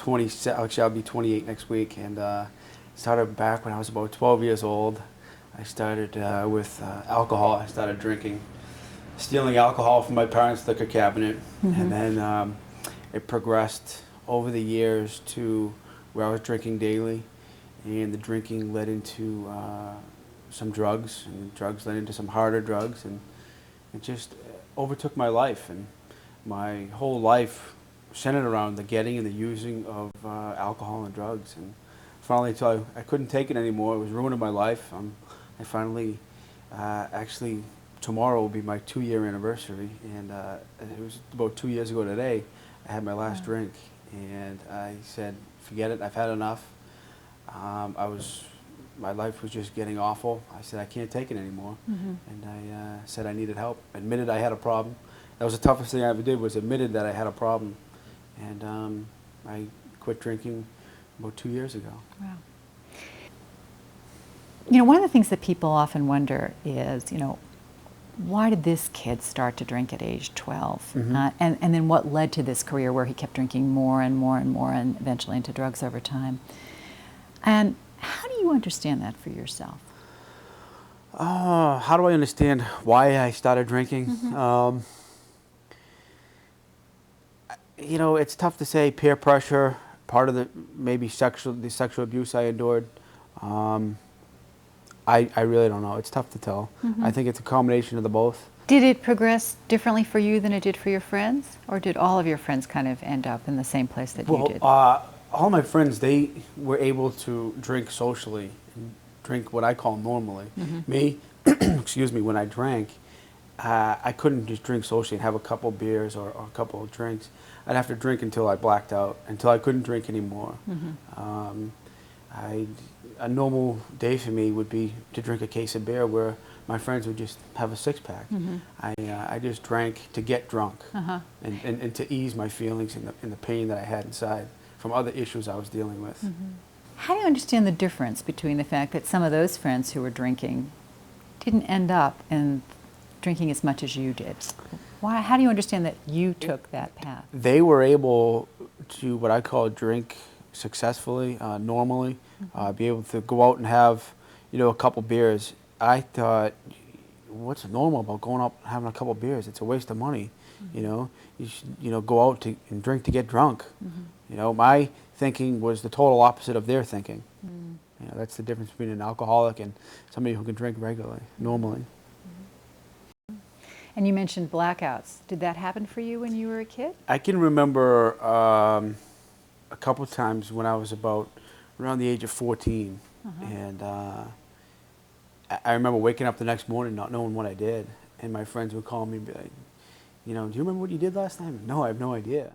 actually I'll be 28 next week, and started back when I was about 12 years old. I started with alcohol. I started drinking, stealing alcohol from my parents' liquor cabinet, and then it progressed over the years to where I was drinking daily, and the drinking led into some drugs, and drugs led into some harder drugs, and it just overtook my life, and my whole life centered around the getting and the using of alcohol and drugs. And finally, until I couldn't take it anymore, it was ruining my life. I finally, actually, tomorrow will be my 2-year anniversary, and it was about 2 years ago today, I had my last drink, and I said, forget it, I've had enough. My life was just getting awful. I said, I can't take it anymore, and I said I needed help. Admitted I had a problem. That was the toughest thing I ever did, was admitted that I had a problem, and I quit drinking about 2 years ago. Wow. You know, one of the things that people often wonder is, you know, why did this kid start to drink at age 12? And then what led to this career where he kept drinking more and more and more and eventually into drugs over time? And how do you understand that for yourself? How do I understand why I started drinking? You know, it's tough to say. Peer pressure, part of the maybe the sexual abuse I endured. I really don't know. It's tough to tell. I think it's a combination of the both. Did it progress differently for you than it did for your friends? Or did all of your friends kind of end up in the same place that you did? All my friends, they were able to drink socially, and drink what I call normally. Me, excuse me, when I drank, I couldn't just drink socially and have a couple beers or a couple of drinks. I'd have to drink until I blacked out, until I couldn't drink anymore. A normal day for me would be to drink a case of beer, where my friends would just have a six-pack. I just drank to get drunk and to ease my feelings and the pain that I had inside from other issues I was dealing with. How do you understand the difference between the fact that some of those friends who were drinking didn't end up in drinking as much as you did? Why? How do you understand that you took that path? They were able to, what I call, drink successfully, normally, be able to go out and have, you know, a couple beers. I thought, what's normal about going out and having a couple beers? It's a waste of money. You know, you should, you know, go out and drink to get drunk. You know, my thinking was the total opposite of their thinking. You know, that's the difference between an alcoholic and somebody who can drink regularly, normally. And you mentioned blackouts. Did that happen for you when you were a kid? I can remember a couple of times when I was about around the age of 14, and I remember waking up the next morning not knowing what I did, and my friends would call me and be like, you know, do you remember what you did last time? No, I have no idea.